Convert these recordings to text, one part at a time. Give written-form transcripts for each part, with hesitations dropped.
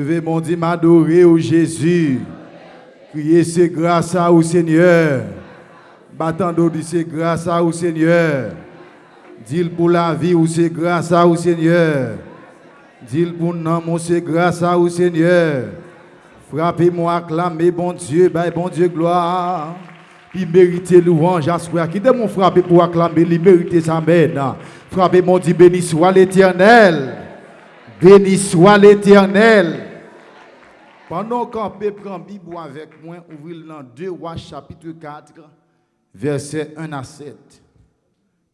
Je vais mon Dieu m'adorer au Jésus. Crier c'est grâce à vous Seigneur. Battando dit c'est grâce à vous Seigneur. Dis pour la vie ou c'est grâce à vous Seigneur. Dis pour nom c'est grâce à vous Seigneur. Frappez-moi, acclamez bon Dieu, bon Dieu gloire. Il mérite louange à soi. Qui de mon frapper pour acclamer, il mérite sa main. Frappez mon Dieu, béni soit l'Éternel. Béni soit l'Éternel. Pendant qu'on peut prendre Bible avec moi, ouvrez dans 2 Rois chapitre 4, versets 1 à 7.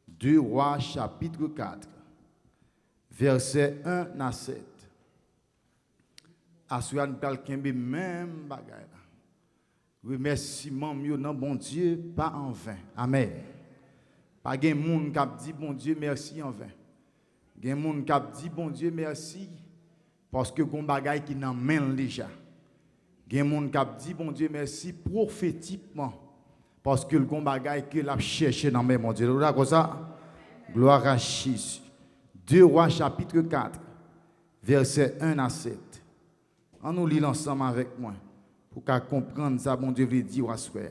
2 Rois chapitre 4, versets 1 à 7. Assoya nous parle même bagaille. Remerciement mieux non bon Dieu pas en vain. Amen. Pas gen moun qui dit bon Dieu merci en vain. Gen moun qui dit bon Dieu merci parce que gon bagaille qui nan men déjà. Gen moun qui dit bon Dieu merci prophétiquement parce que le gon bagaille que l'a cherché dans men mon Dieu. Là comme ça. Gloire à Jésus. 2 Rois chapitre 4 versets 1 à 7. On nous lit ensemble avec moi pour qu'à comprendre ça bon Dieu veut dire à soi.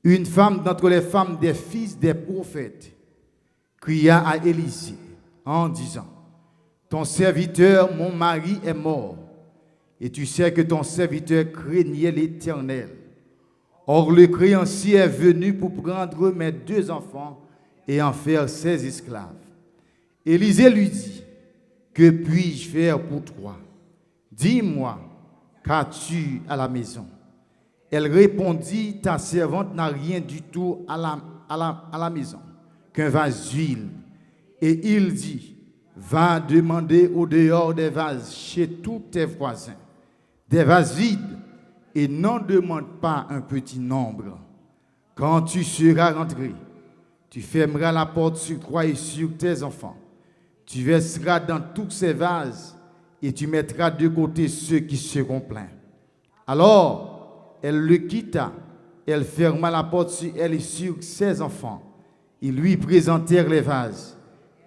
Une femme d'entre les femmes des fils des prophètes cria à Élisée en disant: ton serviteur, mon mari, est mort, et tu sais que ton serviteur craignait l'Éternel. Or le créancier est venu pour prendre mes 2 enfants et en faire ses esclaves. Élisée lui dit: que puis-je faire pour toi? Dis-moi, qu'as-tu à la maison? Elle répondit: ta servante n'a rien du tout à la maison, qu'un vase d'huile. Et il dit: va demander au dehors des vases chez tous tes voisins, des vases vides, et n'en demande pas un petit nombre. Quand tu seras rentré, tu fermeras la porte sur toi et sur tes enfants. Tu verseras dans tous ces vases et tu mettras de côté ceux qui seront pleins. Alors, elle le quitta. Elle ferma la porte sur elle et sur ses enfants. Ils lui présentèrent les vases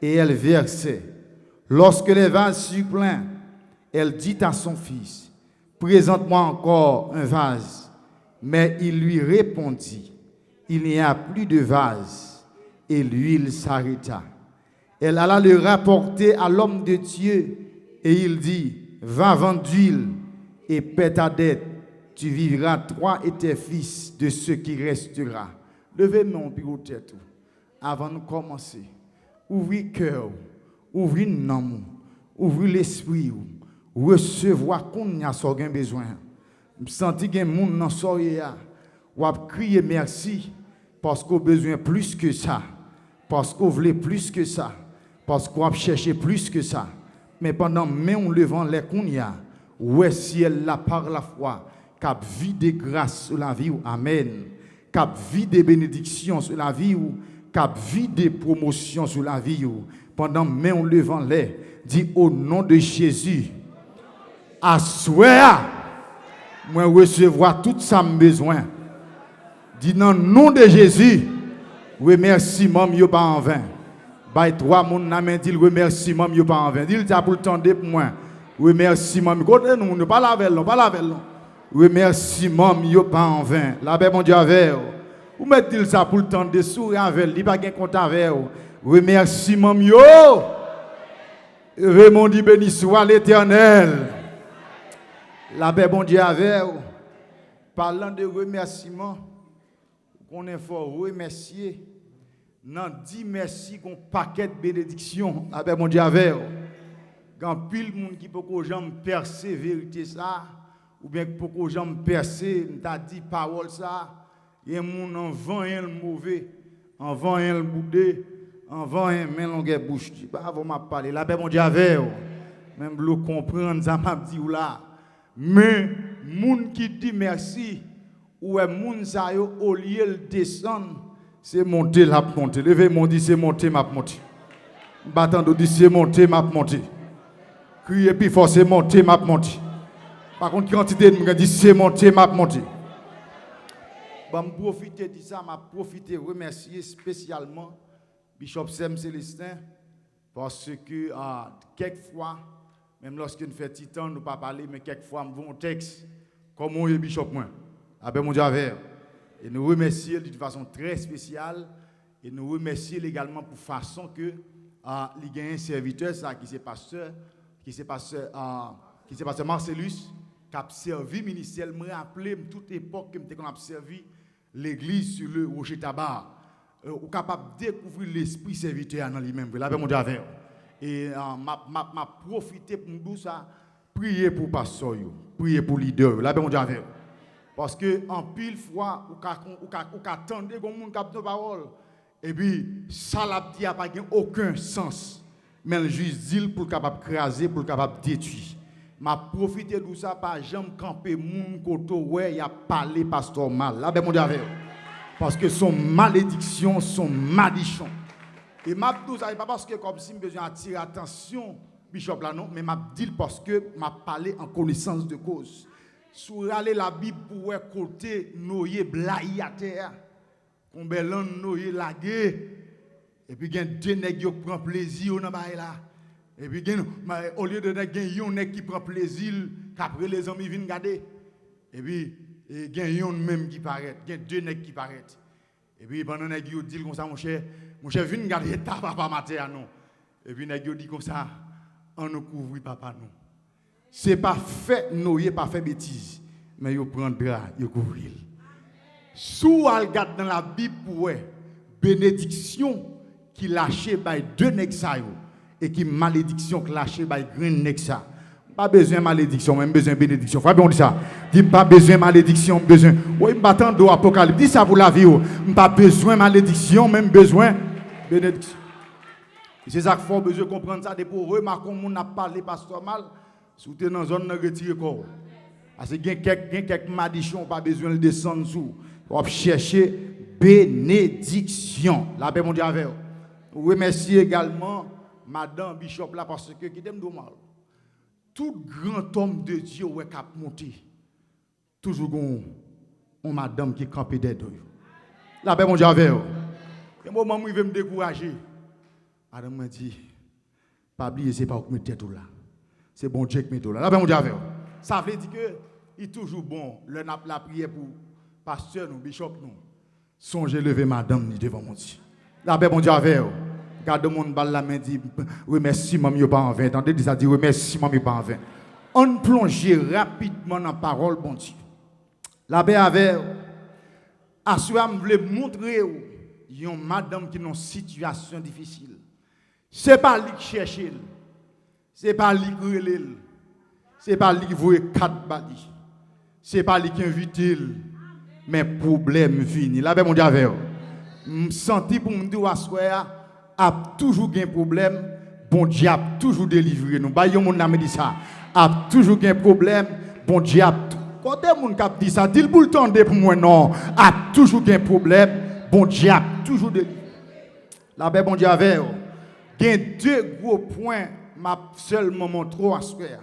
et elle versait. Lorsque les vases furent pleins, elle dit à son fils: présente-moi encore un vase. Mais il lui répondit: il n'y a plus de vase. Et l'huile s'arrêta. Elle alla le rapporter à l'homme de Dieu et il dit: va vendre d'huile et paie ta dette. Tu vivras toi et tes fils de ce qui restera. Levez mon bureau tête avant de commencer. Ouvrez cœur, ouvrez nom, ouvrez l'esprit, recevoir qu'on a so gen besoin. Me senti gen moun nan soya ou a crier merci parce qu'on besoin plus que ça, parce qu'on voulait plus que ça, parce qu'on a cherché plus que ça. Mais pendant même on levant les kounya, ouais ciel là par la foi, cap vie de grâce sur la vie ou amen, cap vie de bénédiction sur la vie ou cap vie de promotion sur la vie ou pendant même on levant les dit au nom de Jésus, assoya moi recevoir tout ça besoin. Dit dans le nom de Jésus, remerciement yo pas en vain. Bay 3 moun nan men dit remerciement yo pas en vain. Dit ça pour le temps de pour moi. Remerciement côté nous ne pas laver non, pas laver non. Remerciement yo pas en vain. La paix mon Dieu avec ou met dit ça pour le temps de sourire avec, il pas gain compte avec. Remerciement yo. Mon Dieu béni soit l'Éternel. La paix bon Dieu avec. Parlant de remerciement, qu'on est fort remercier. Nan dit merci qu'on paquet de bénédiction avec mon Dieu avec. Quand pile monde qui peut que jamais percer vérité ça ou bien pour que jamais percer t'a dit parole ça, y a monde en vent un mauvais, en vent un boudé, en vent un mais longue bouche. Pas avant m'a parler la paix mon Dieu avec. Même le comprendre ça m'a dit ou là. Mais monde qui dit merci ou est monde ça yo au lieu de descendre. C'est monter, la monter. Levez mon dit, c'est monter, m'a monter. Battant de dit, c'est monter, m'a monter. Criez plus fort, c'est monter, m'a monter. Par contre, quantité de dit, c'est monter, m'a monter. Bon, profiter de ça, m'a profité, remercier spécialement Bishop Sem Célestin, parce que quelquefois, Même lorsque nous faisons titan, nous ne pas parler, mais quelquefois, nous avons un texte, comme on est bishop. Avec mon Dieu avec. Et nous remercions d'une façon très spéciale. Et nous remercions également pour façon que il y a un serviteur ça, qui c'est pasteur Marcellus, qui a servi ministère. Je me rappelle toute époque que qu'on a servi l'église sur le rocher tabac. Ou capable de découvrir l'esprit serviteur dans lui-même. Là, mon Dieu avec. Et m'a profité pour nous ça, prier pour pasteur, prier pour leader. Là, mon Dieu avec. Parce que en pile fois, ou qu'attendez comme monde cap de parole. Et puis ça l'a dit a pas aucun sens. Mais le juste dit pour capable craser, pour capable détruire. M'a profité de ça pas jamais camper moun koto ouais, il a parlé pasteur mal. Là, mon Dieu avec. Parce que son malédiction, son maldiction. Et m'a dit ça pas parce que comme si besoin attirer attention bishop là non, mais m'a dit parce que m'a parlé en connaissance de cause. Sur aller la Bible pour côté noyer blaye à terre. Combien l'on noyer lagué. Et puis gen deux nèg qui prend plaisir dans bail là. Et puis gen au lieu de gen yon nèg qui prend plaisir qu'après les amis viennent garder. Et puis gen yon même qui paraît, gen deux nèg qui paraît. Et puis pendant nèg yo dit comme ça mon cher viens garder ta papa matin non. Et puis nèg yo dit comme ça on nous couvre papa non. C'est pas fait noyer, pas fait bêtise, mais yo prend drap, yo couvrir. Sous al garde dans la Bible pour bénédiction qui lâché by deux nèg ça et qui malédiction qui lâché by green nèg ça. Pas besoin malédiction, même besoin bénédiction. Faut bien dire ça. Dis pas besoin malédiction, besoin. Oui, m'attendre apocalypse. Dis ça pour la vie. Pas besoin malédiction, même besoin bénédiction. C'est ça qu'il faut besoin comprendre ça pour remarquer qu'on n'a pas parlé pasteur mal. Si vous êtes dans une zone de retirer corps. Parce que quelques malédictions, pas besoin de descendre sous. On va chercher bénédiction. La paix mon Dieu avec vous. Remercie également Madame Bishop là parce que qui t'aime mal. Tout grand homme de Dieu ouais cap monter. Toujours on madame qui campé dedans. La paix mon Dieu avec vous. Et moi maman il veut me décourager. Madame m'a dit pas oublier c'est pas mettre tête là. C'est bon Dieu qui met là. La paix mon Dieu avec vous. Ça veut dire que il est toujours bon le n'a la prière pour pasteur nous bishop nous. Songez lever madame devant mon Dieu. La paix mon Dieu avec vous. Garde mon balle la main dit remercie maman yo pas en 20 entendez ça dit remercie maman yo pas en 20. On plonge rapidement dans parole bon Dieu. La paix avec assurer me voulait montrer yon madame qui dans situation difficile. C'est pas lui qui cherche, c'est pas lui qui relève, c'est pas lui qui voit quatre bali. C'est pas lui qui invite, mais problème fini. La paix mon Dieu avec me senti pour me dire assoir a toujours un problème, bon Dieu a toujours délivré nous. Ba yon moun n'a dit ça. A toujours un problème, bon Dieu a quand moun k'ap dit ça, dit pour le tendre pour moi non, a toujours un problème, bon Dieu a toujours délivré. La paix bon Dieu avec gen deux gros points m'a seulement montré à soir.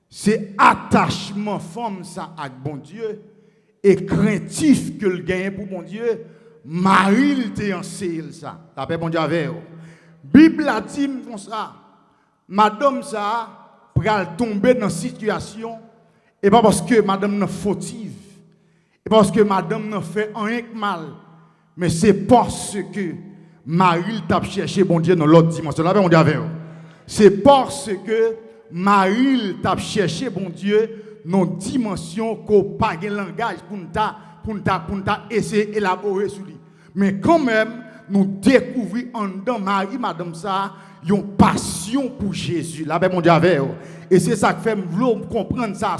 C'est attachement femme ça avec bon Dieu et craintif que le gagne pour bon Dieu. Marie te enseigne ça. La paix bon Dieu avec. Bible a dit comme ça. Madame ça pral tomber dans situation et pas parce que madame n'est fautive et parce que madame n'a fait rien que mal mais c'est parce que Marie t'a cherché bon Dieu dans l'autre dimension. La paix bon Dieu avec. C'est parce que Marie t'a cherché bon Dieu dans dimension qu'on pas de langage pour nous essayer d'élaborer sur lui. Mais quand même, nous découvrons en dedans Marie, madame ça, une passion pour Jésus. La paix mon Dieu avec. Et c'est ça qui fait me comprendre ça.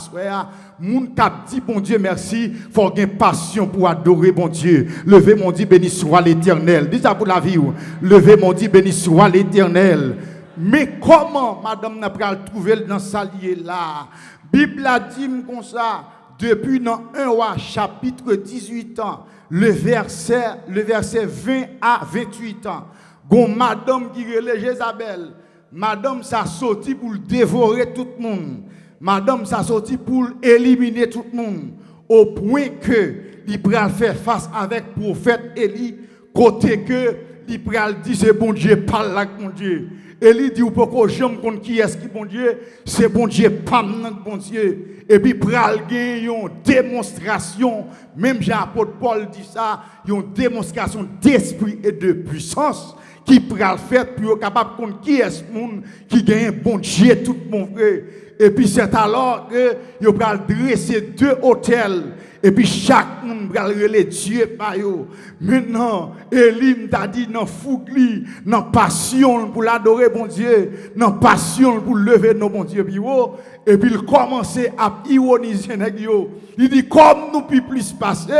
Moun t'a dit bon Dieu merci, faut avoir une passion pour adorer bon Dieu. Levez mon Dieu, béni soit l'Éternel. Dis ça pour la vie. Levez mon Dieu, béni soit l'Éternel. Mais comment madame n'a pas trouvé dans sa liée là? Bible a dit comme ça. Depuis dans 1 roi chapitre 18 ans, le verset 20 à 28 ans, gon madame qui relève Jézabel, madame ça sorti pour dévorer tout le monde, madame ça sorti pour éliminer tout le monde, au point que il pral faire face avec prophète Élie, côté que il pral dit c'est bon Dieu parle avec mon Dieu. Élie dit, ou pas que j'aime contre qui est-ce qui bon Dieu, c'est bon Dieu, pas bon Dieu. Et puis, pral gen une démonstration, même Jean-Apôtre Paul dit ça, une démonstration d'esprit et de puissance qui pral fait pour être capable de comprendre qui est ce monde qui gagne bon Dieu, tout mon frère. Et puis, c'est alors que vous pral dresser deux hôtels. Et puis chaque monde va relayer Dieu par eux. Maintenant, Élie t'a dit dans fougli, dans passion pour l'adorer bon Dieu, dans passion pour lever nos bon Dieu. Et puis il commençait à ironiser nèg yo. Il dit comme nous puis plus passer,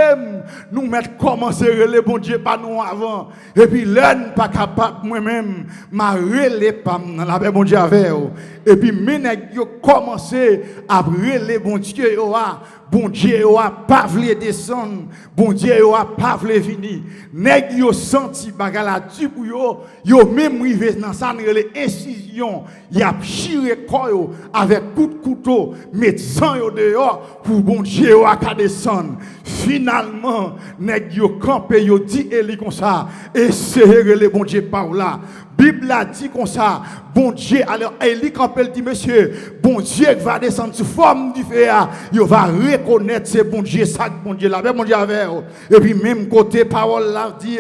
nous mettre commencer relayer bon Dieu pas nous avant. Et puis l'un pas capable moi-même m'a relayer pas dans la bon Dieu avec. Et puis mes nèg yo commencé à relayer bon Dieu yo. Bon Dieu a pas voulu descendre, bon Dieu a pas voulu venir. Nèg yo senti bagala du pour yo même rivé dans ça les incisions, y a chiré corps avec coup de couteau, mettre sang yo dehors pour bon Dieu a ka descendre. Finalement, nèg yo campé yo dit Élie comme ça, essayez le bon Dieu par là. Bible a dit comme ça, bon Dieu, alors Élie quand elle dit monsieur, bon Dieu va descendre sous forme du feu, il va reconnaître ce bon Dieu, ça bon Dieu là, bon Dieu avec. Et puis même côté parole là dit,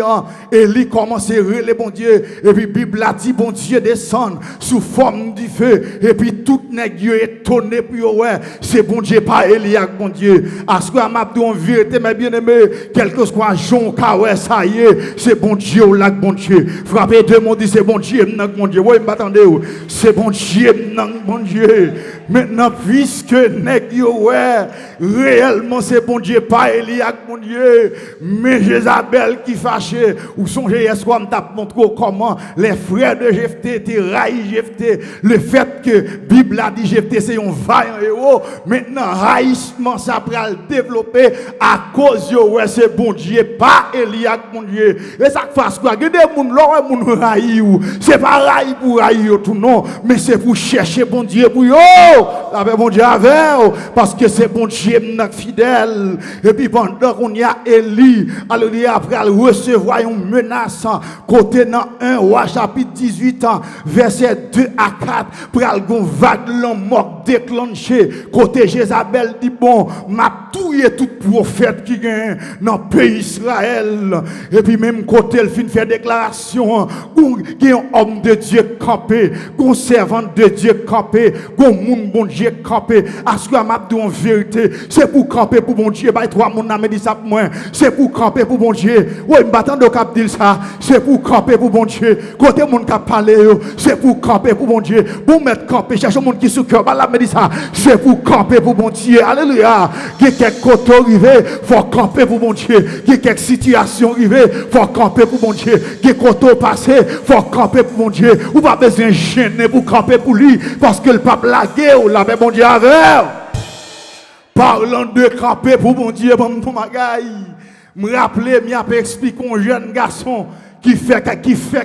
Élie commence à relayer bon Dieu, et puis Bible a dit bon Dieu descend sous forme du feu, et puis tout nèg yo étonné pour ouais, c'est bon Dieu pas Élie avec bon Dieu. À ce que m'a dit en vérité mes bien-aimés, quelque chose quoi Jean ouais ça y est, c'est bon Dieu là bon Dieu. Frappez deux mots dit c'est bon Dieu, mon Dieu. Oui, m'attendez. C'est bon Dieu, mon Dieu. Maintenant, puisque nèg yo ouais, réellement c'est bon Dieu, pas Élie avec mon Dieu, mais Jézabel qui fâché. Ou songez est-ce qu'on t'a montré comment les frères de Jephthé étaient raïs Jephthé. Le fait que Bible a dit Jephthé c'est un vaillant héros. Maintenant, haïssement ça pral développer à cause yo ouais, c'est bon Dieu, pas Élie avec mon Dieu. Et ça fasse quoi? Regardez moun l'or moun raï ou c'est pas raï pour raï tout non, mais c'est pour chercher bon Dieu pour yo. La bon Dieu avec parce que c'est bon Dieu fidèle. Et puis pendant qu'on y a Élie, alléluia, après recevoir une menace côté dans 1 Roi chapitre 18 verset 2 à 4 pour algon vague mort déclenché côté Jézabel dit bon m'a touyer tout prophète qui gagne dans le pays Israël. Et puis même côté elle fin faire déclaration qui un homme de Dieu campé, un servant de Dieu campé, un monde bon Dieu campé. À ce que m'a dit en vérité, c'est pour camper pour bon Dieu. Bah trois monde n'a me dit ça pour moi. C'est pour camper pour bon Dieu. Ouais, m'attend de cap dire ça. C'est pour camper pour bon Dieu. Côté monde qui parler, c'est pour camper pour bon Dieu. Pour mettre camper, chercher monde qui sous cœur, bah là me dit ça. C'est pour camper pour bon Dieu. Alléluia. Il y a quelques côtés arrivés, faut camper pour bon Dieu. Il y a quelques situations arrivées, faut camper pour bon Dieu. Il y a côtés passés, faut camper pour mon Dieu. Ou pas besoin de gêner pour camper pour lui parce que le pape lagué ou la bon Dieu avec. Parlant de camper pour mon Dieu, pour ma gaille. Me rappeler, me expliquer un jeune garçon qui fait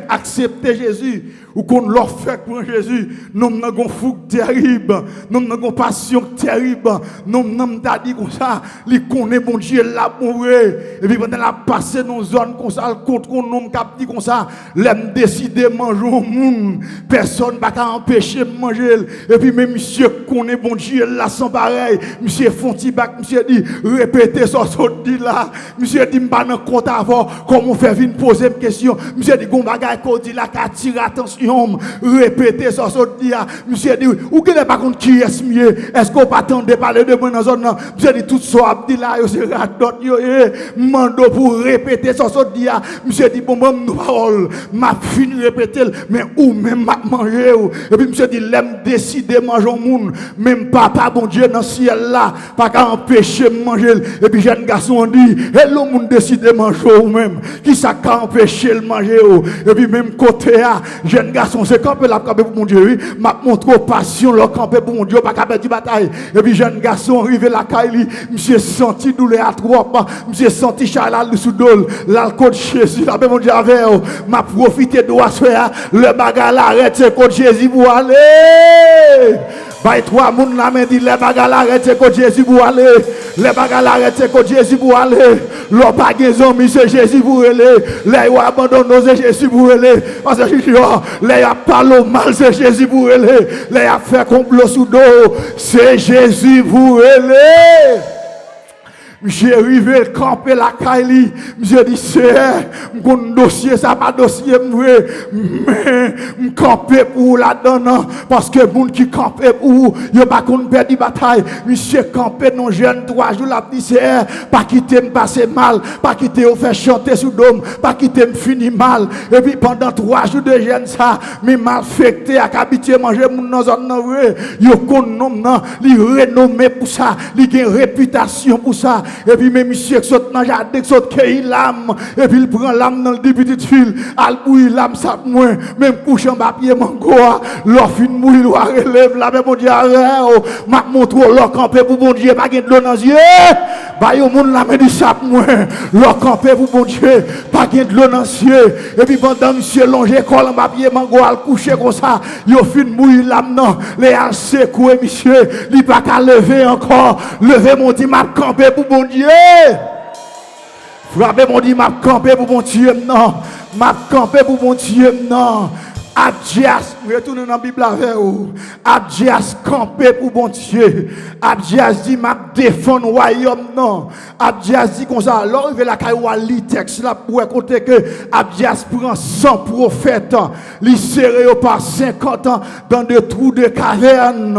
accepter Jésus ou qu'on leur fait pour Jésus. Nous avons une fougue terrible, nous avons une passion terrible, nous avons dit comme ça, il connaît mon Dieu là pour eux. Et puis pendant la passer dans une zone comme ça, contre nous cap dit comme ça, l'aime décider de manger au monde, personne ne va empêcher de manger. Et puis même monsieur connaît mon Dieu là sans pareil, monsieur Fontibac, monsieur dit répétez ça dit là, monsieur dit m'pas dans compte avant comment faire venir poser une question, monsieur dit gon bagay ko dit là qui attire attention. Répétez ça, monsieur dit, ou qui n'est pas contre qui est mieux, est-ce qu'on pas attendre parler de moi dans la zone? Monsieur dit, tout ça, dit là, c'est radot, mando pour répéter ça, monsieur dit, bon, nous parole, m'a fini répéter, mais ou même m'a manger, et puis monsieur dit, l'aime décider de manger au monde, même papa, bon Dieu, dans le ciel là, pas qu'à empêcher de manger, et puis jeune garçon dit, et le monde décide de manger ou même, qui ça qu'à empêcher de manger, et puis même côté là, jeune garçon, c'est camper la camper pour mon Dieu, oui. M'a montré passion, le camper pour mon Dieu, pas capable de bataille. Et puis, jeune garçon, arrivé la caille, monsieur senti douleur à trop, monsieur senti chalal sous dol, l'alcool de Jésus, la mon Dieu avec, m'a profité de faire le bagarre, arrête, c'est contre Jésus pour aller. Bah, trois moun la main dit, les bagages arrêtent que Jésus pour aller. Les bagages arrêtent que Jésus pour aller. L'on pas gaison, c'est Jésus pour aller. Les ou abandonnent, c'est Jésus pour aller. Parce que les a parlé mal, c'est Jésus pour aller. Les a fait complot sous dos, c'est Jésus pour aller. J'ai arrivé à camper la Kaili. J'ai dit, c'est mon dossier, ça pas dossier, mais je camper pour la donne. Parce que les gens qui campent pour, ils ne pas perdre la bataille. Monsieur campé non jeune 3 jours, la dit, c'est pas quitter me passer mal, pas quitter me faire chanter sous dôme, pas quitter me finir mal. Et puis pendant 3 jours de jeûne, ça, mais mal affecté à habituer manger mon dans zone vrai. Yo konnom li renommé pour ça, li gen réputation pour ça. Et puis même monsieur qui saute dans jardin qui saute cueille l'âme et puis il prend l'âme dans le petite fil, al bouille l'âme ça moins même couche en papier mango, l'or fin mouille l'or relève là même mon Dieu m'a montre l'or camper pour bon Dieu pas gain de l'eau dans yeux. Ba yo monde la main du sap moins l'or camper pour bon Dieu pas gain de l'eau dans yeux. Et puis pendant monsieur longer col en papier mango al coucher comme ça, yo fin mouille l'âme non, les al secouer monsieur, il pas qu'à lever encore, lever mon Dieu m'a camper pour bon Dieu. Frappez mon Dieu, m'a campé pour mon Dieu, non. M'a campé pour mon Dieu, non. Abdias, retournez dans la Bible avec vous. Abdias campé pour bon Dieu. Abdias dit, m'a défendre le royaume, non. Abdias dit comme ça. Alors, il veut la caille texte là pour écouter que Abdias prend 100 prophètes, les serré par 50 ans dans des trous de caverne.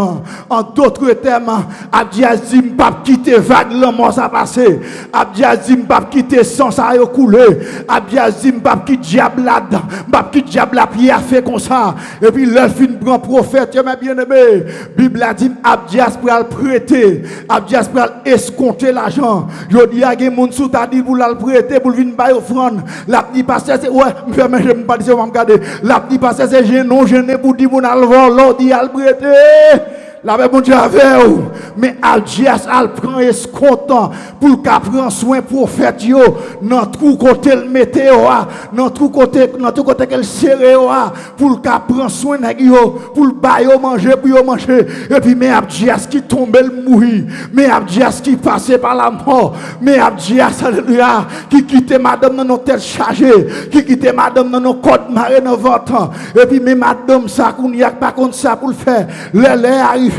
En d'autres termes, Abdias dit, m'pas quitter vague l'amour ça passé. Abdias dit, m'pas quitter sang ça a coulé. Abdias dit, m'pas quitter diable là-dedans. M'pas quitter diable la pierre fait comme ça. Et puis, l'elfin prend prophète, mes bien-aimés. Bible a dit, Abdias pour le prêter. Abdias pour escompter l'argent. Je dis à des gens sous ta dit pour le prêter, pour venir bailler offrande. La dit pasteur, c'est, ouais, je ne vais pas dire, je vais me garder. La dit pasteur, c'est gênant, gêné pour dire, mon alvor, l'on dit à le prêter. La même Dieu avec vous. Mais Abdias al prend escomptant pour qu'à prendre soin prophète yo dans tout côté le météo dans tout côté qu'elle serré pour qu'à prendre soin nèg yo pour bailler manger pour yo manger et puis mais Abdias qui tombe le mourir mais Abdias qui passait par la mort mais Abdias alléluia qui quittait madame dans nos têtes chargées qui quittait madame dans nos côtes marées dans votre et puis mais madame ça qu'on y a pas contre ça pour le faire les arrive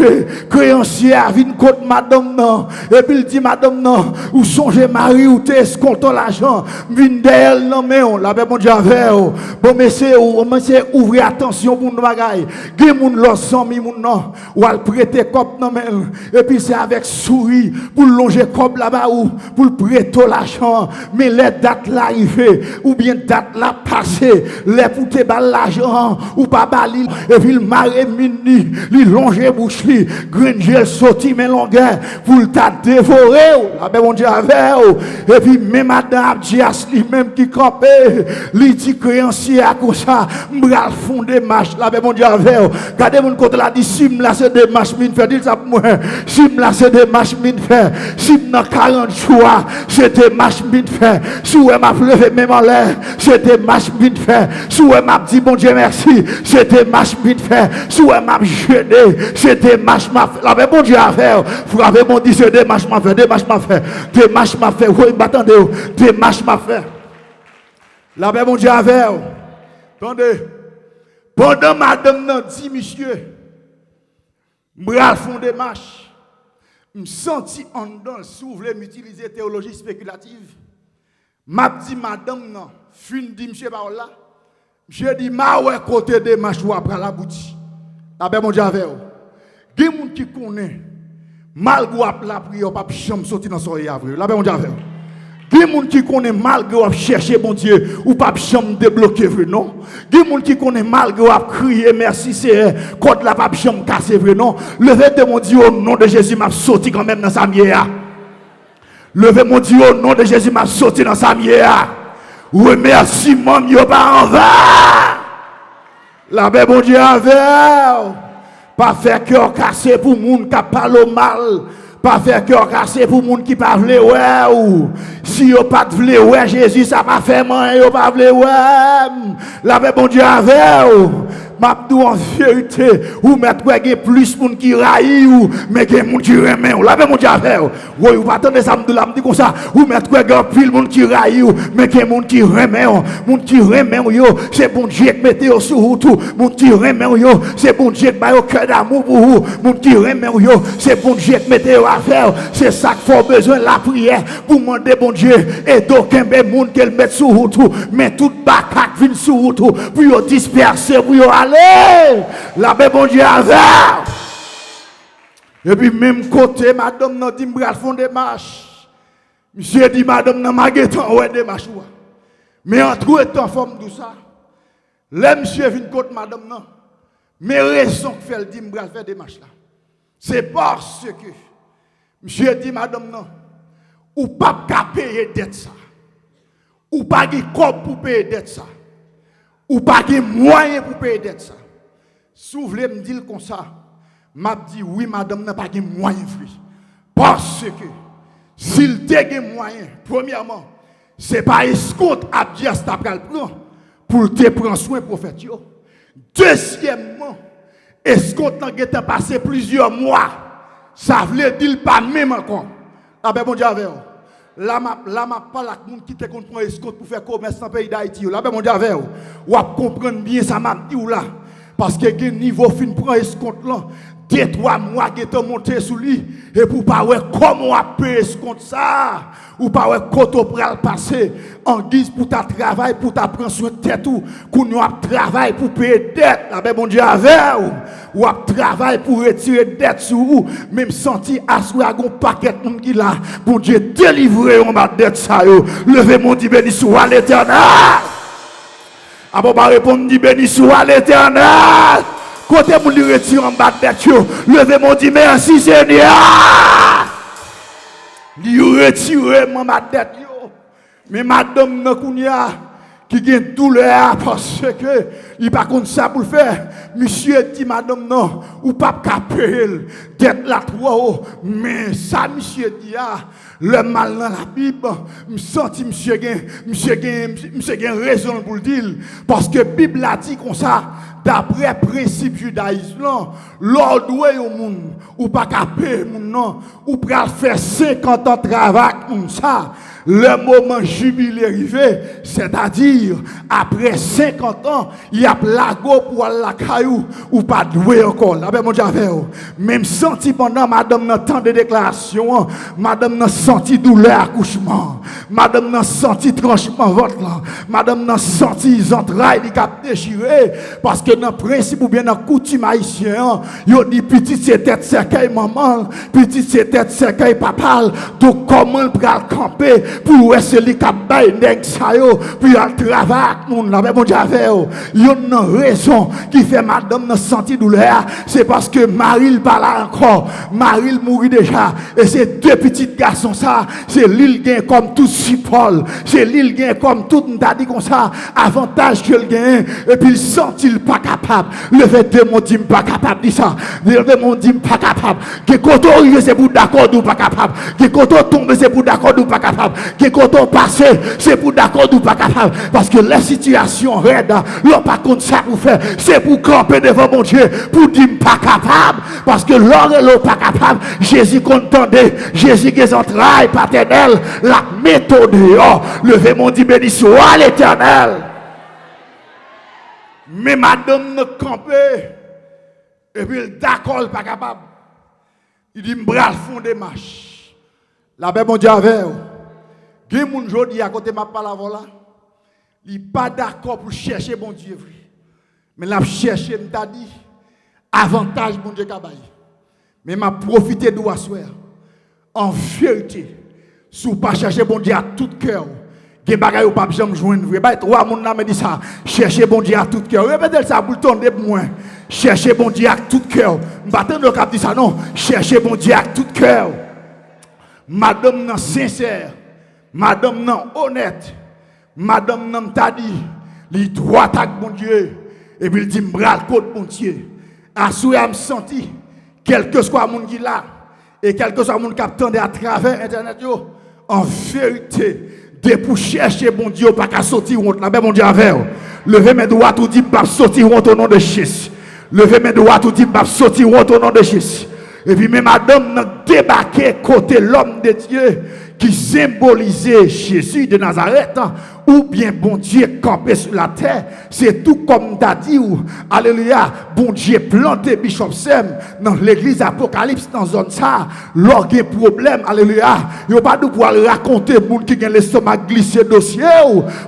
créancier vient contre madame non et puis il dit madame non ou songez mari ou t'es escomptant l'argent vient d'elle non mais on la bon Dieu avec bon monsieur ouvrir attention pour nous bagaille gen moun los 100 000 moun non ou al prêter cop non mais et puis c'est avec souris pour longer cop là-bas ou pour prêter l'argent mais les dates l'arrivée ou bien date la passée les pour te bal l'argent ou pas bali et puis le mari mini li longer bouche Grangel sorti mais longueur pour t'a dévoré la ben mon Dieu avec et puis même madame Abdias lui-même qui campait lui dit créancier à comme ça m'bral fonder marche la ben mon Dieu avec regardez mon côté là dit sim là c'est des marches mine faire dit ça pour moi sim là c'est des marches mine faire sim dans 40 jours c'est des marches mine faire si ouais m'a levé même en l'air c'est des marches mine faire si ouais m'a dit bon Dieu merci c'est des marches mine faire si ouais m'a jeûné c'est des marches m'a fait la bon Dieu à faire frapper mon dit c'est des marches m'a fait des marches m'a fait des marches m'a fait oui attendez des marches m'a fait la bon Dieu à faire attendez pendant madame nan dit monsieur m'ral fond des marches me senti en dedans s'ouvre m'utiliser théologie spéculative m'a dit madame nan fin dit monsieur par là je dis ma ouais côté des marches ou après la boutique la bon Dieu à faire des gens qui connaissent, malgré la prière, pas chambre sortir dans son avril. La paix, on dit avec. Des gens qui connaissent, malgré chercher bon Dieu, ou pas chambre débloquer, non. Des gens qui connaissent, malgré crier merci, c'est code la pas chambre casser, non. Levez de mon Dieu au nom de Jésus, m'a sorti quand même dans sa mière. Levez mon Dieu au nom de Jésus, m'a sorti dans sa mière. Remerciement, yo pas en vain. La paix, bon Dieu avec. Pas faire cœur cassé pour moun qui parle mal. Pas faire cœur cassé pour moun qui pas vle ouais ou si yo pas vle ouais Jésus ça pas fait man yo pas vle ouais. La paix bon Dieu avec m'a dit en vérité, ou mettre plus de monde qui raille ou mais que monde qui remet ou la mon Dieu avec oui ou pas attendre ça me dit comme ça ou mettre pile monde qui raille ou mais que monde qui remet yo c'est bon Dieu qui mette sur route monde qui remet yo c'est bon Dieu qui ba au cœur d'amour pour vous monde qui remet yo c'est bon Dieu qui mette à faire c'est ça qu'il faut besoin la prière pour demander bon Dieu et d'aucun monde qu'elle mette sur route mais tout bacac vient sur route pour disperser pour aller la bon Dieu avec. Et puis même côté madame n'a dit m'bral fond démarche. Monsieur dit madame n'a maguetan ouais démarche. Mais entre temps forme tout ça. Là monsieur vient côté madame non. Mais raison que fait dit m'bral faire démarche là. C'est parce que monsieur dit madame non ou pas payer dette ça. Ou pas de corps pour payer dette ça. Ou pas de moyens pour payer dette ça. Si vous voulez me dire comme ça, m'a dit oui madame n'a pas de moyens parce que s'il te des moyens, premièrement, c'est pas escompte à dire ça prend pour te prendre soin prophète yo. Deuxièmement, escompte n'a passé plusieurs mois. Ça veut dire pas même encore. Ah ben bon Dieu avec là m'a pas la monde qui te comprend escompte pour faire commerce dans le pays d'Haïti. Là ben mon Dieu avec ou comprendre bien ça m'a dit ou là parce que le niveau fin prend escompte là 2-3 mois qui est monté sous lui et pour pas voir comment on paye escompte ça ou pas voir quand pral passer en guise pour ta travail pour ta prendre soin de tête ou qu'on a travail pour payer dette là ben bon Dieu avec ou travail pour retirer dette sur vous même senti assoir un paquet monde qui là bon Dieu délivrer on ma dette ça yo levez mon dit béni soit l'Éternel. Ah bon pas répondre dit béni soit l'Éternel. Côté pour lui retirer en bas de tête, levez mon dit merci Seigneur. Lui retirer mon bas de tête. Mais madame Nakounia qui a une douleur parce que il pas contre ça pour le faire. Monsieur dit madame non ou pas payer dette la trop mais ça monsieur dit le mal dans la Bible me senti monsieur gain raison pour le dire parce que Bible a dit comme ça d'après principe judaïsme l'ordre au monde ou pas payer mon non ou pral faire 50 ans de travail comme ça. Le moment jubilé arrivé, c'est-à-dire après 50 ans, il y a plago pour la caillou ou pas doué encore. Là, ben mon Dieu, même senti pendant madame n'a tant de déclarations, madame n'a senti douleur accouchement, madame n'a senti tranchement votre là, madame n'a senti les entrailles qui cap déchiré parce que dans principe ou bien dans coutume haïtien, yo dit petit c'est tête cercueil maman, petit c'est tête cercueil papa. Donc comment il pral camper pour essayer de bailler nèg sa yo puis il travaille moun la bon Dieu avec yo une raison qui fait madame n'a senti douleur c'est parce que Marie pas là encore Marie mourit déjà et c'est deux petits garçons ça c'est l'île gain comme tout support c'est l'île gain comme tout t'a dit comme ça avantage que le gain et puis il senti il pas capable lever de mon dit pas capable dit ça lever mon dit pas capable que quand on c'est pour d'accord ou pas capable que quand on tombe c'est pour d'accord ou pas capable que quand on passe, c'est pour d'accord ou pas capable. Parce que la situation raide, l'on pas contre ça pour faire. C'est pour camper devant mon Dieu, pour dire pas capable. Parce que l'on est pas capable. Jésus contendait, Jésus qui est entrailles paternelle, la méthode dehors. Levez mon Dieu, béni soit l'Éternel. Mais madame ne campait. Et puis d'accord, pas capable. Il dit, m'bral fond des marches. La paix, mon Dieu, avec vous. Qui moun jodi à côté ma parole là, il pas d'accord pour chercher bon Dieu. Mais l'a chercher m'ta dit avantage bon Dieu kabay. Mais m'a profiter de soir. En vérité, si vous pas chercher bon Dieu à tout cœur, gen bagay ou pas jamais joindre vrai. Ba trois moun là me dit ça, chercher bon Dieu à tout cœur. Répétez ça pour tonder moi. Chercher bon Dieu à tout cœur. M'attend le cap dit ça non, chercher bon Dieu à tout cœur. Madame non sincère. Madame non honnête, madame non t'a dit, il droit avec mon Dieu, et puis il dit m'bral côté mon Dieu. Assoué me senti, quel que soit mon qui là, et quel que soit mon qui attendait à travers internet yo, en vérité, de pour chercher mon Dieu pas qu'à sortir honte là, mon Dieu avec. Levez mes doigts, tout dit, bab sortir au nom de Jésus. Levez mes doigts, tout dit, bab sortir au nom de Jésus. Et puis, même madame n'a débarqué côté l'homme de Dieu qui symbolisait Jésus de Nazareth, ou bien bon Dieu campé sur la terre. C'est tout comme t'as dit, alléluia, bon Dieu planté Bishop Sem dans l'église Apocalypse dans zone ça, lors des problèmes, alléluia, il n'y a pas de pouvoir raconter moun qui gagne l'estomac glissé dossier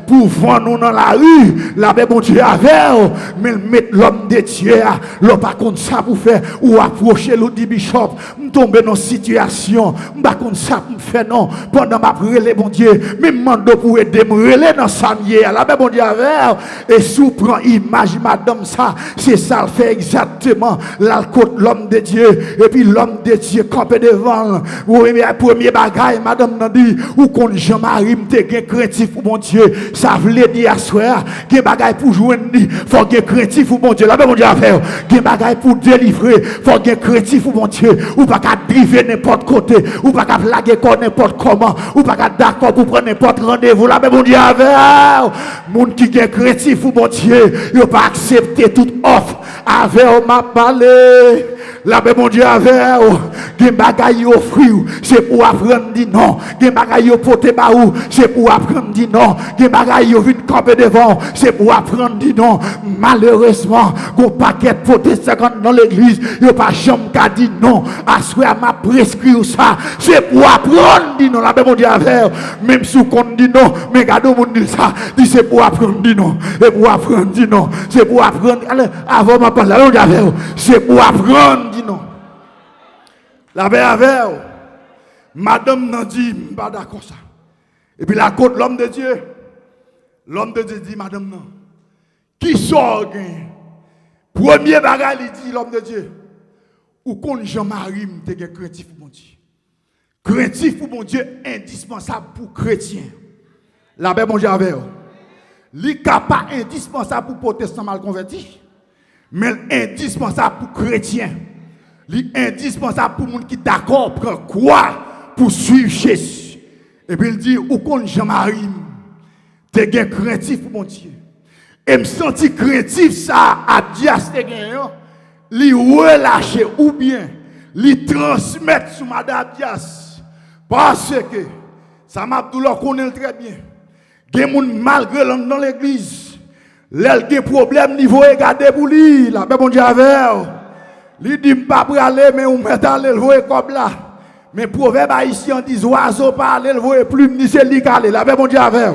pour vendre nous dans la rue, la bon Dieu avec, mais mettre l'homme de Dieu, l'homme pas contre ça pour faire, ou approcher l'autre dit Bishop, tomber dans une situation, pas contre ça pour faire non, pendant ma prière, bon Dieu, même mando pour aider me dans Samier, la même bon Dieu avec, et sous prend image madame ça, c'est ça le fait exactement, l'alcool l'homme de Dieu, et puis l'homme de Dieu campé devant, oui, mais premier bagaille, madame n'a dit, ou qu'on Jean-Marie m'te gen craintif pour bon Dieu, ça veut dire à soir, gen bagaille pour jouer, faut gen craintif pour bon Dieu, la même bon Dieu avec, gen bagaille pour délivrer, faut gen craintif pour bon Dieu, ou pas qu'à driver n'importe côté, ou pas qu'à flaguer n'importe comment, ou pas qu'à d'accord pour prendre n'importe rendez-vous, la même bon Dieu avec, moun qui est créatif ou bon Dieu, il n'a pas accepté toute offre avec m'a parlé. La même bon Dieu avec des bagailles offrir, c'est pour apprendre dit non. Des bagailles porter baou, c'est pour apprendre dit non. Des bagailles vinn camper devant, c'est pour apprendre dit non. Malheureusement, gon paquet protestant dans l'église, il pas jamais qu'a dit non. À soir m'a prescrit ça, c'est pour apprendre dit non. La même bon Dieu avec même si on dit non, mais regardez mon dit ça, dit c'est pour apprendre dit non. Et pour apprendre dit non, c'est pour apprendre. Avant m'a parlé, c'est pour apprendre dit non. La paix avec madame n'a dit pas d'accord ça. Et puis la côte l'homme de Dieu. L'homme de Dieu dit madame non. Qui sort gain? Premier bagage il dit l'homme de Dieu. Ou qu'on Jean-Marie m'te gen craintif pour mon Dieu. Craintif pour mon Dieu indispensable pour chrétien. La paix mon Dieu avec li pas indispensable pour protestant mal converti. Mais indispensable pour chrétien. Indispensable pour les gens qui d'accord prend quoi pour suivre Jésus. Et puis il dit, ou qu'on Jean-Marie, t'es bien craintif pour mon Dieu. Et me senti craintif ça à Dias te gagnant, li relâcher ou bien li transmettre sur madame Dias. Parce que ça m'a douleur connaît très bien. Gen moun malgré dans l'église, l'el gen problème niveau regarder pour lui, la bon Dieu avec. Il dit pas pour aller mais on met aller le voyer comme là. Mais proverbe haïtien dit oiseau pas aller le voyer plume ni c'est lui qui aller. La bon Dieu avec.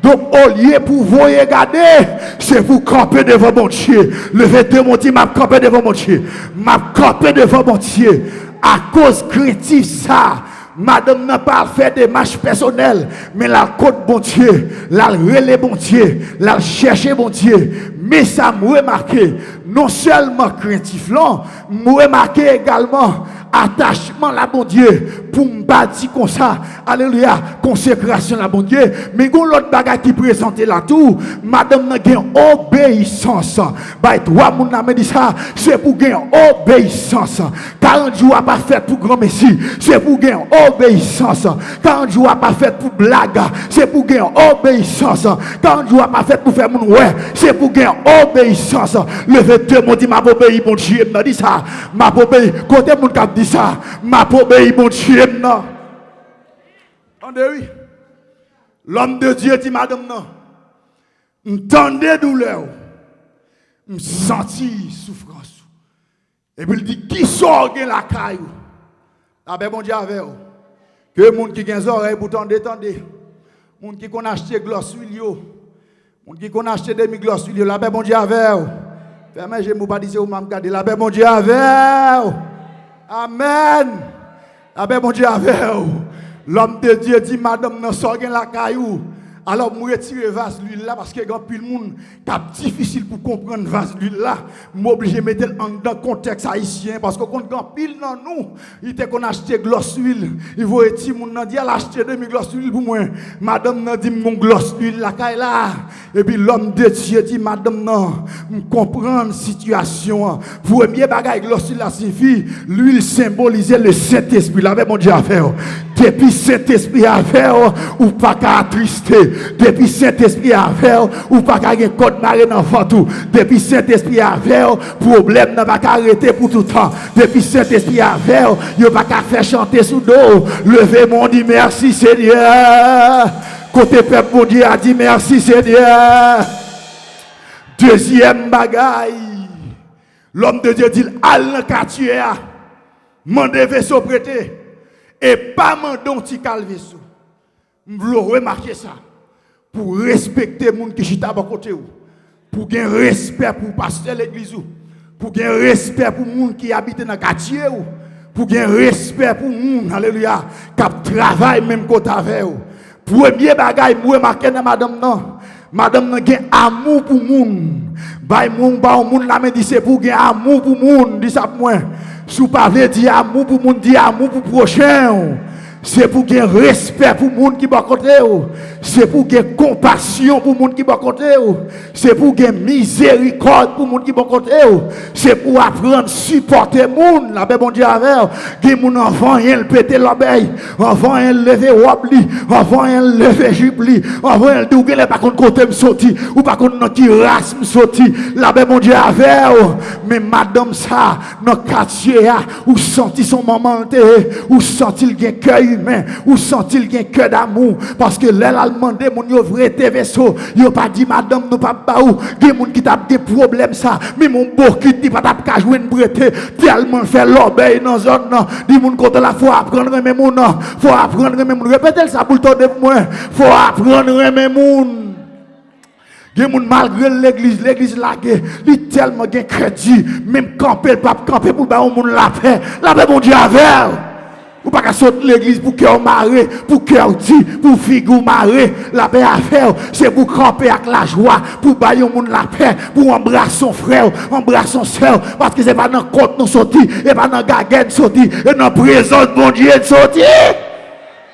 Donc au lieu pour voyer garder, c'est pour camper devant mon Dieu. Levez de mon Dieu, m'a camper devant mon Dieu. M'a camper devant mon Dieu. À cause critique ça. Madame n'a pas fait des marches personnelles, mais la côte bon Dieu, la relais bon Dieu, la chercher bon Dieu. Mais ça m'a remarqué, non seulement craintif, m'a remarqué également attachement à bon Dieu pour me bâtir comme ça, alléluia, consécration à bon Dieu. Mais gon l'autre bagage qui présente là tout, madame n'a gain obéissance. Bah toi mon n'a dit ça, c'est pour gain obéissance. 40 jours pas fait pour grand messie, c'est pour gain obéissance. 40 jours pas fait pour blague, c'est pour gain obéissance. 40 jours pas fait pour faire mon ouais, c'est pour gain obéissance. Levez-toi mon dit m'a obéi mon Dieu m'a dit ça, m'a obéi côté mon cap dit ça, m'a obéi mon Dieu non. Entendez oui. L'homme de Dieu dit madame non. M'tendez douleur. M'senti souffrance. Et puis il dit qui sort la caillou. La paix mon Dieu avec vous. Que monde qui gen oreilles pour tendre tendez. Monde qui qu'on acheter gloss huile yo. Monde qui qu'on acheter demi gloss huile yo. La paix mon Dieu avec vous. Fermez je m'ou pas dire ou m'a regarder la paix mon Dieu avec vous. Amen. La paix mon Dieu avec vous. L'homme de Dieu dit madame non sort la caillou. Alors, je retire vase l'huile là parce que quand plus le monde est difficile pour comprendre vase l'huile là, je suis obligé de mettre dans le contexte haïtien parce que quand pile dans nous, il était qu'on acheté gloss l'huile, il faut retirer mon nan dit à acheter demi gloss l'huile pour moi. Madame nan dit mon gloss l'huile là là. Et puis l'homme de Dieu dit madame non, me comprendre situation. Premier bagage gloss l'huile là signifie l'huile symbolisait le Saint-Esprit là avec mon Dieu à faire. Depuis Saint-Esprit avec ou pas qu'à attrister. Depuis Saint-Esprit avec ou pas qu'à gagner code marée dans ventre. Depuis Saint-Esprit avec problème n'a pas qu'à arrêter pour tout temps. Depuis Saint-Esprit avec il pas qu'à faire chanter sous dos. Levez mon dit merci Seigneur. Côté peuple mon Dieu a dit merci Seigneur. Deuxième bagaille. L'homme de Dieu dit al dans quartier a mandé vaisseau prêter et pas mandon ti cal vaisseau. M'vlo remarquer ça pour respecter moun qui chita à côté ou. Pour gagner respect pour pasteur l'église ou. Pour gagner respect pour moun qui habite dans quartier ou. Pour gagner respect pour moun alléluia qui travaille même côté avec ou. Premier bagaille moi remarquer dans madame non. Madame nan gen amour pour moun. Bay moun ba moun la men dit c'est pour gen amour pour moun, dit ça pour moi. Sou pas veut dire amour pour moun, dit amour pour prochain. C'est pour gen respect pour moun qui ba côté ou. C'est pour gen compassion pour moun qui ba côté ou. C'est pour gen miséricorde pour moun qui ba côté ou. C'est pour apprendre supporter moun, la bon Dieu avec. Gen moun enfant il péter l'obéi, enfant il lever wobli, enfant il lever jubli, enfant il douger les pas contre côté me sorti ou pas contre notre race me sorti, la bon Dieu avec. Mais madame ça dans quartier ou senti son maman ou senti le gen cœur humain, ou senti le cœur d'amour parce que l'elle a demandé mon yo vrai tes vaisseaux, yo pas dit madame nous pas ba ou, gen moun qui t'a des problèmes ça, mais mon beau qui dit pas t'a ka jouer une breté tellement fait l'obéi dans zone non, dit moun côté la faut apprendre aimer moun non, faut apprendre aimer moun, répétez ça pour le de moi, faut apprendre aimer moun. Gen moun malgré l'église lagué, li tellement gen crédit, même camper pas camper pour ba moun la paix mon Dieu avec. Ou pas qu'à sauter l'église pour cœur maré, pour cœur dit, pour figure maré, la paix à faire, c'est pour camper avec la joie, pour bailler au monde la paix, pour embrasser son frère, embrasser son soeur, parce que c'est pas dans côte nous sorti, et pas dans gaguette sorti, et dans présence bon Dieu sorti.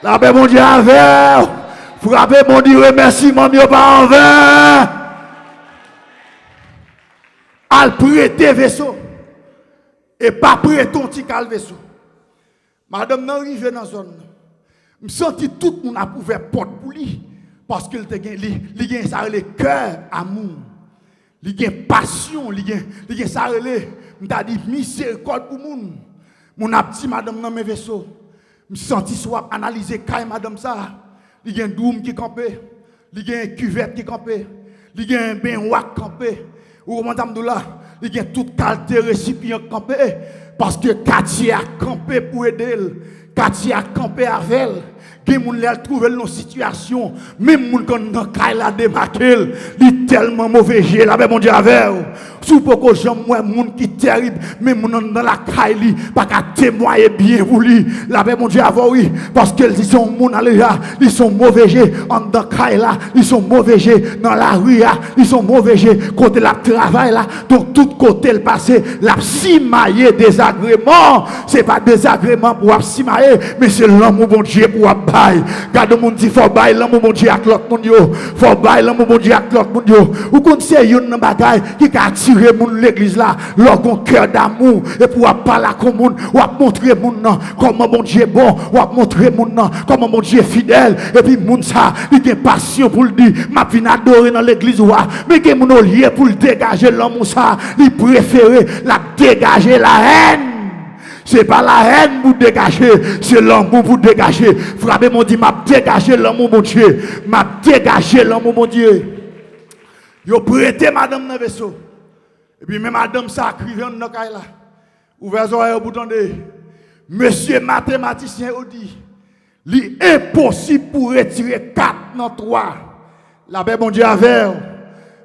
La paix mon Dieu à faire, frappez mon Dieu, remerciement, Dieu pas en vain. Al prêter vaisseau, et pas prêter ton petit cal vaisseau. Madame nan rive dans zone. Me senti tout moun a ouvert porte pour lui parce qu'il te gen li gen ça le cœur amour. Li gen passion, li gen ça le m'ta dit miséricorde pour moun. Mon a petit madame nan mes vaisseaux. Me senti soit analyser kay madame ça. Li gen doum qui campé, li gen cuvette qui campé, li gen ben wak campé. Ou madame là, li gen toute qualité récipient campé. Parce que Cathy a campé pour aider, Cathy a campé avec elle. Gen moun l'a trouvé dans situation, même moun kon nan kay la démarqué, li tellement mauvais jeu la mon Dieu avec. Sous poko jam moi moun qui terrible, même moun dans la kay li pas ka témoigner bien pour lui. La mon Dieu avec oui, parce que ils sont moun là, ils sont mauvais jeu en dans kay là, ils sont mauvais jeu dans la rue là, ils sont mauvais jeu côté la travail là, donc tout côté le passé, la simailler désagrément, c'est pas désagrément pour simailler, mais c'est l'amour bon Dieu pour garde mon dit faut bailler l'amour mon Dieu avec l'autre mon yo, faut bailler l'amour mon Dieu avec l'autre mon yo. Ou kon c'est une bagaille qui a attiré mon l'église là, leur cœur d'amour et pour parler comme moun, ou montrer mon nom comment mon Dieu bon, ou montrer mon nom comment mon Dieu fidèle et puis moun ça, il a passion pour le dire, m'a vinn adorer dans l'église ou mais que mon lieu pour le dégager l'amour ça, il préférer la dégager la haine. C'est pas la haine pour dégager, c'est l'amour pour dégager. Frappez mon Dieu, m'a dégagé l'amour mon Dieu. M'a dégagé l'amour mon Dieu. Yo prêté madame dans vaisseau. Et puis même madame ça crié dans caille là. Ouvert oreille au bouton de monsieur mathématicien dit, il est impossible pour retirer 4 dans 3. La paix mon Dieu avait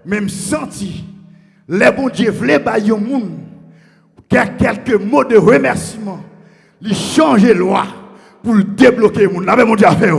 même senti les bon Dieu voulait ba yon moun. Quelques mots de remerciement, il change la loi pour débloquer le monde. La mon Dieu a fait.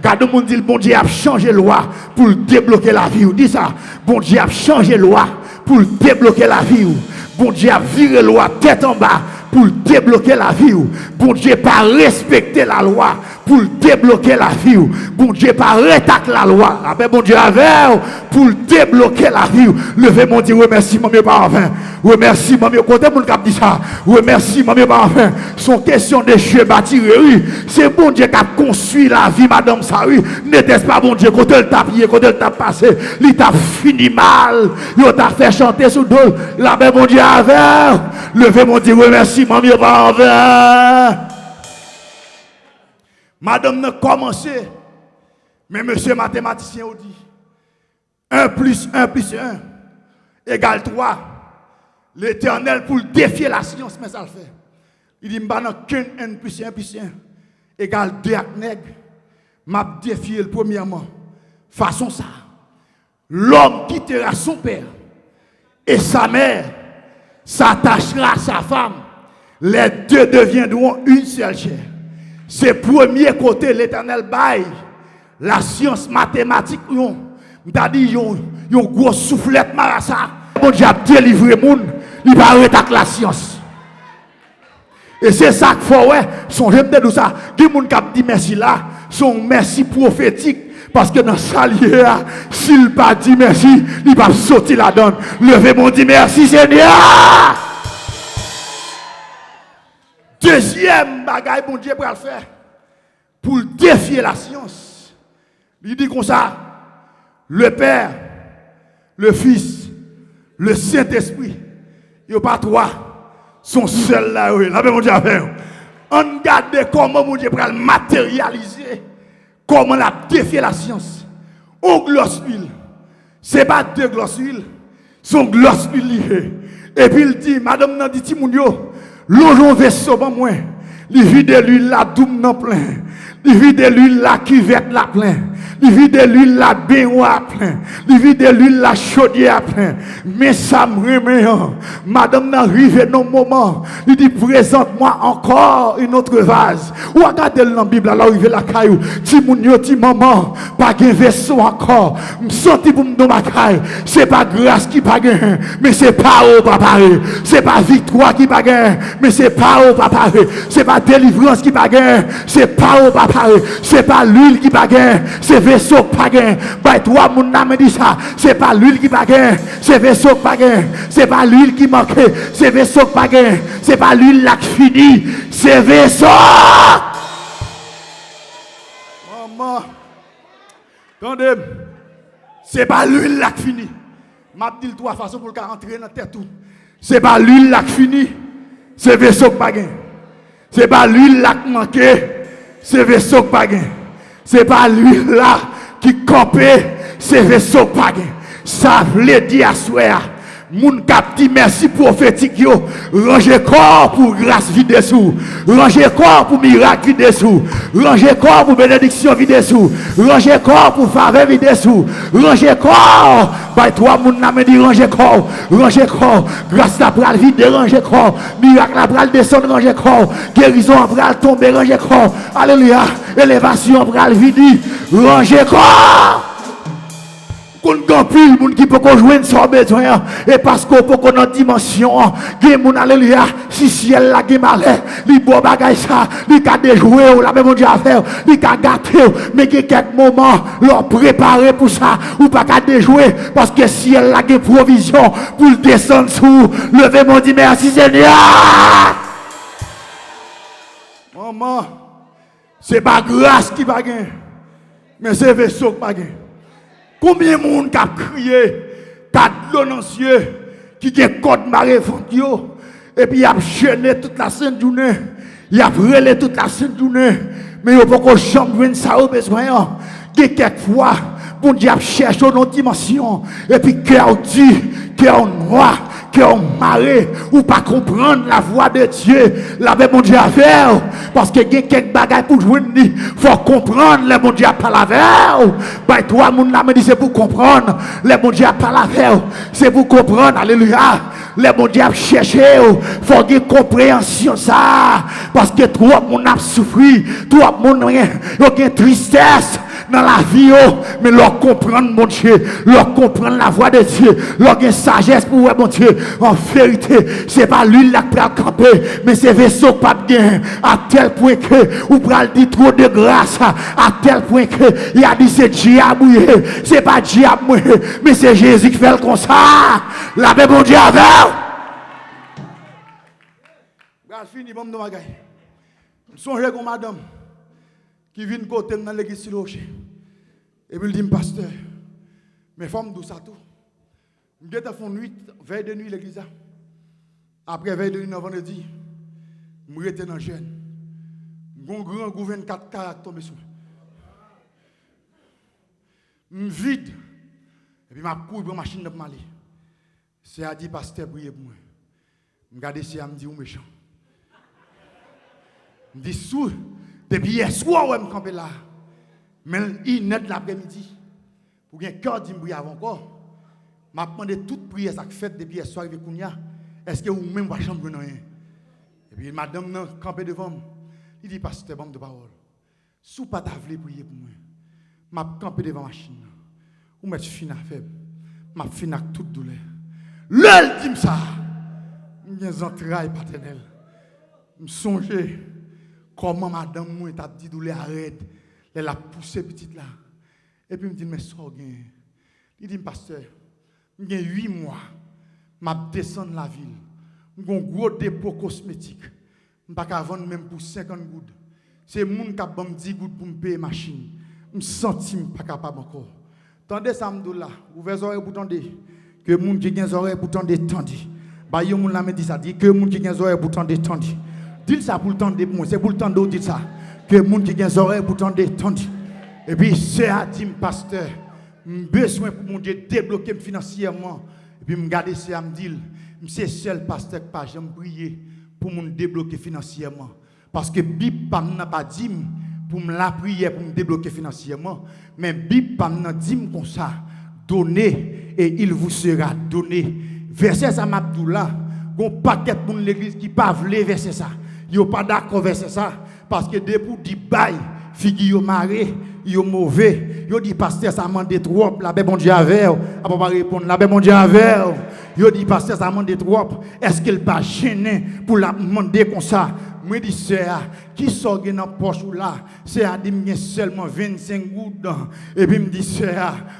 Quand on dit le bon Dieu a changé la loi pour débloquer la vie. Dis ça. Bon Dieu a changé la loi pour débloquer la vie. Bon Dieu a viré la loi tête en bas pour débloquer la vie. Bon Dieu pas respecter la loi pour débloquer la vie. Bon Dieu pas rétac la loi. Après bon Dieu avec pour débloquer la vie. Levez mon Dieu, remercie mon mieux par enfin. Remercie mon mieux côté mon cap dit ça. Remercie mon mieux par enfin. Son question de cheveux bâti oui. C'est bon Dieu qui a construit la vie madame ça oui. N'était-ce pas bon Dieu côté le tapier, côté le tap passé, il t'a fini mal. Il t'a fait chanter sous dos. La ben bon Dieu avec. Levez mon Dieu, remercie mon mieux par enfin. Madame n'a commencé, mais monsieur mathématicien a dit 1 plus 1 plus 1 égale 3. L'Éternel pour défier la science, mais ça le fait. Il dit, qu'un 1 plus 1 plus 1 égale 2 ak nègre. M'a défié le premièrement. Façon ça. L'homme quittera son père et sa mère, s'attachera à sa femme. Les deux deviendront une seule chair. C'est premier côté l'Éternel bail la science mathématique yon m'ta dit yon gros soufflette marassa bon Dieu a délivré moun il va arrêter avec la science et c'est ça qu'il faut ouais son j'aime de ça qui moun qui dit merci là son merci prophétique parce que dans salier s'il pas dit merci il va sortir la donne levez mon dit merci Seigneur. Deuxième bagaille, bon Dieu pour le faire, pour défier la science. Il dit comme ça, le Père, le Fils, le Saint-Esprit, il n'y a pas trois, sont seuls là. Là, mon Dieu, on regarde comment mon Dieu pour le matérialiser, comment la défier la science. On gloss huile, ce n'est pas deux gloss huile, son gloss huile. Et puis il dit, madame, n'a dit, Timounio, l'on vaisseau pas moins. Il vide l'huile la doum non plein. Il vide l'huile la cuvette la plein. Il vide l'huile la baignoire plein. Il vide l'huile la chaudière plein. Mais ça me remet. Madame n'arrive dans le moment. Il dit présente-moi encore une autre vase. Ou regardez dans la Bible là arrive la caillou. Ti mounio ti maman pas un vaisseau encore. Me senti pour me dans ma caille. C'est pas grâce qui pas gain, mais c'est pas au papa. C'est pas victoire qui pas gain, mais c'est pas au papa. C'est pas délivrance qui pas gain, c'est pas au papa. C'est pas l'huile qui pas gain, c'est vaisseau qui pas gain. Bah toi mon âme dit ça, c'est pas l'huile qui pas gain, c'est vaisseau qui pas gain. C'est pas l'huile qui manque, c'est vaisseau qui pas gain. C'est pas l'huile là qui finit, c'est vaisseau. Maman, attendez, c'est pas l'huile là qui finit. M'a dit trois façons pour le rentrer dans tête tout. C'est pas l'huile là qui finit, c'est vaisseau qui pas gain. C'est pas l'huile là qui manque, c'est vaisseau qui pas gain. C'est pas l'huile là qui campé, c'est vaisseau qui pas gain. Ça veut dire à soi, moun kap dit merci prophétique yo, ranger corps pour grâce vide sous, ranger corps pour miracle vide sous, ranger corps pour bénédiction vide sous, ranger corps pour faveur vide sous, ranger corps, bah toi moun n'a me dit ranger corps, grâce la pral vide ranger corps, miracle la pral descendre ranger corps, guérison pral tomber ranger corps, alléluia, élévation pral vide ranger corps. Qu'on gagne moun qui peut joindre son besoin et parce qu'on peut qu'on dimension gen moun alléluia si ciel la gen malheur li bon bagay ça li ka déjouer ou la même Dieu faire li ka gâter mais gen quelques moments leur préparer pour ça ou pas ka déjouer parce que ciel la gen provision pour descendre sous lever mon dit merci Seigneur. Maman c'est pas grâce qui va gagner mais c'est vaisseau qui va gagner. Combien de monde qui a crié, qui a de l'eau dans les yeux, qui a code marée fondio, et puis il a chaîné toute la sainte journée, il a brûlé toute la sainte journée, mais il n'y a pas de chambre, ça au besoin. Quelquefois, bon Dieu a cherché une dimension, et puis cœur dit, cœur noir, cœur maré, ou pas comprendre la voix de Dieu, la même bon Dieu à faire, parce que il y a quelques bagages pour jouer, il faut comprendre, le bon Dieu à pas la faire. Bah, toi, mon âme dit c'est pour comprendre, le bon Dieu à pas la faire, c'est pour comprendre, alléluia. Le bon Dieu a cherché, il faut qu'il y ait compréhension ça, parce que trop mon a souffert, trop mon a une tristesse dans la vie, mais leur comprendre, mon Dieu, leur comprendre la voix de Dieu, leur une sagesse pour mon Dieu. En vérité, c'est pas lui qui a camper, mais c'est vaisseau pas bien, à tel point que, ou pral dit trop de grâce, à tel point que, il a dit c'est diable, c'est pas diable, mais c'est Jésus qui fait le comme ça. La paix, bon Dieu, avec. Fini, bon, nous, songez comme madame qui vient côté dans l'église sur le rocher. Et puis il dit, pasteur, mes femmes d'où ça tout. Je vais faire nuit, veille de nuit l'église. Après veille de nuit, vendredi, je suis dans le jeûne. Mon grand gouverne 4 caractères tombé sur moi. Je vide. Et puis je cours pour la machine de Mali. C'est à dire, pasteur, priez pour moi. Je regarde ici, je me dis, méchant. Je me dis, sous, depuis hier soir, je me campe là. Mais il net l'après-midi. Pour que cœur dit me avant encore. Je me demandé toute prière ça fait depuis hier soir avec Kounia. Est-ce que vous-même vous chambre non rien? Et puis madame nan campé devant moi. Il dit pasteur bon de parole. Sous pas t'avler prier pour moi. M'a campé devant la machine. Ou mettre fin à faible. M'a fin à toute douleur. L'elle dit ça. Mes entrailles paternelles. Me songer comment madame moi t'a dit douleur arrête. Elle a poussé petite là. Et puis me dit mais ça gain. Il dit pasteur, j'ai 8 mois. M'a descendre la ville. J'ai un gros dépôt cosmétique. Je pas vendre même pour 50 gouttes. C'est moun qui a bam 10 gouttes pour me payer machine. Je senti pas capable encore. Tendez ça m'dou là, ouvrez oreilles pour tendre que moun qui gen oreilles pour tendre tendre. Ba yo moun la me dit ça dit que moun qui gen oreilles pour tendre tendre. Dis ça pour tendre pour moi, c'est pour tendre dit ça. Que moun qui gen oreilles pour tendre tendre. Et puis c'est à dire pasteur, besoin pour mon Dieu débloquer financièrement. Et puis me garder c'est à me dire, c'est seul pasteur qui pas jamais prier pour me débloquer financièrement. Parce que Bible n'a pas dit pour me la prière pour me débloquer financièrement, mais Bible n'a dit comme ça, donnez et il vous sera donné. Verset ça m'abdoula, gon paquet pour l'église qui pas vle verset ça. Yo pas d'accord verset ça parce que depuis dit bail, figure maré, yo mauvais, yo dit pasteur ça mande trop, la paix bon Dieu avec, a pas répondre la paix bon Dieu avec. Yo dit pasteur ça mande trop, est-ce qu'il pas gêné pour la demander comme ça? Moi dis c'est qui sort dans poche là, c'est à dire seulement 25 gouttes et puis me dit c'est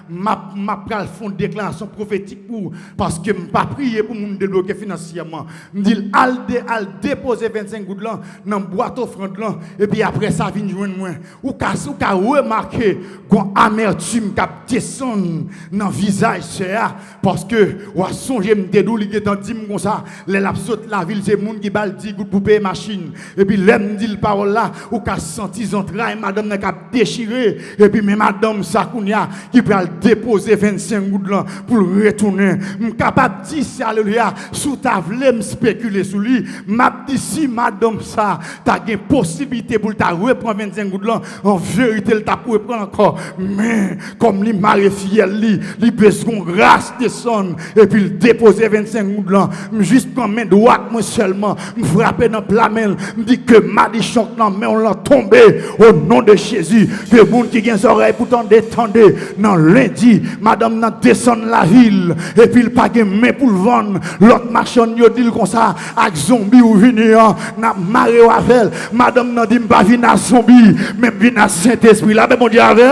m'a pral fond déclaration prophétique pour parce que me pas prier pour me débloquer financièrement. Me dit al déposer 25 gouttes là dans boîte offrande là et puis après ça vient joindre moi ou ka remarquer gon amertume qui descend dans visage c'est parce que ou songer me dédou li getan dit comme ça les la saute la ville c'est monde qui bal 10 gouttes pour payer machine. Et puis l'aime dit le parole là ou qu'a senti entrailles madame n'a qu'a déchiré et puis même madame Sakounia qui peut déposer 25 gouttes là pour retourner capable dire alléluia sous ta vle me spéculer sur lui m'a dit si madame ça t'a gain possibilité pour ta reprendre 25 gouttes là en vérité elle t'a pour prendre encore mais comme li mari fiel li besoin grâce descendre et puis déposer 25 gouttes là juste prendre main droite moi seulement me frapper dans plat main me dit que malichon non mais on l'a tombé au nom de Jésus que monde qui gagne oreilles pourtant détendez non lundi madame n'a descend la ville et puis il pas gagne main pour le vendre l'autre marchand yo dit comme ça avec zombie ou venir n'a maré avec madame n'a dit pas venir à zombie même venir à Saint-Esprit là mais mon Dieu avec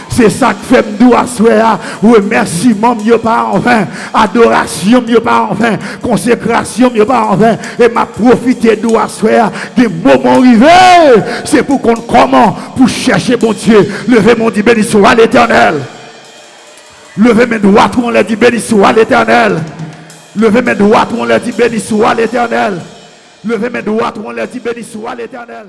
c'est ça que fait me doit soir oui merci mon yo pas en vain adoration yo pas en vain consécration yo pas en vain et m'a profité doit soir des moments arrivés c'est pour qu'on comment pour chercher mon Dieu levez mon Dieu béni soit l'Éternel levez mes doigts on leur dit béni soit l'Éternel levez mes doigts on leur dit béni soit l'Éternel levez mes doigts on leur dit béni soit l'Éternel.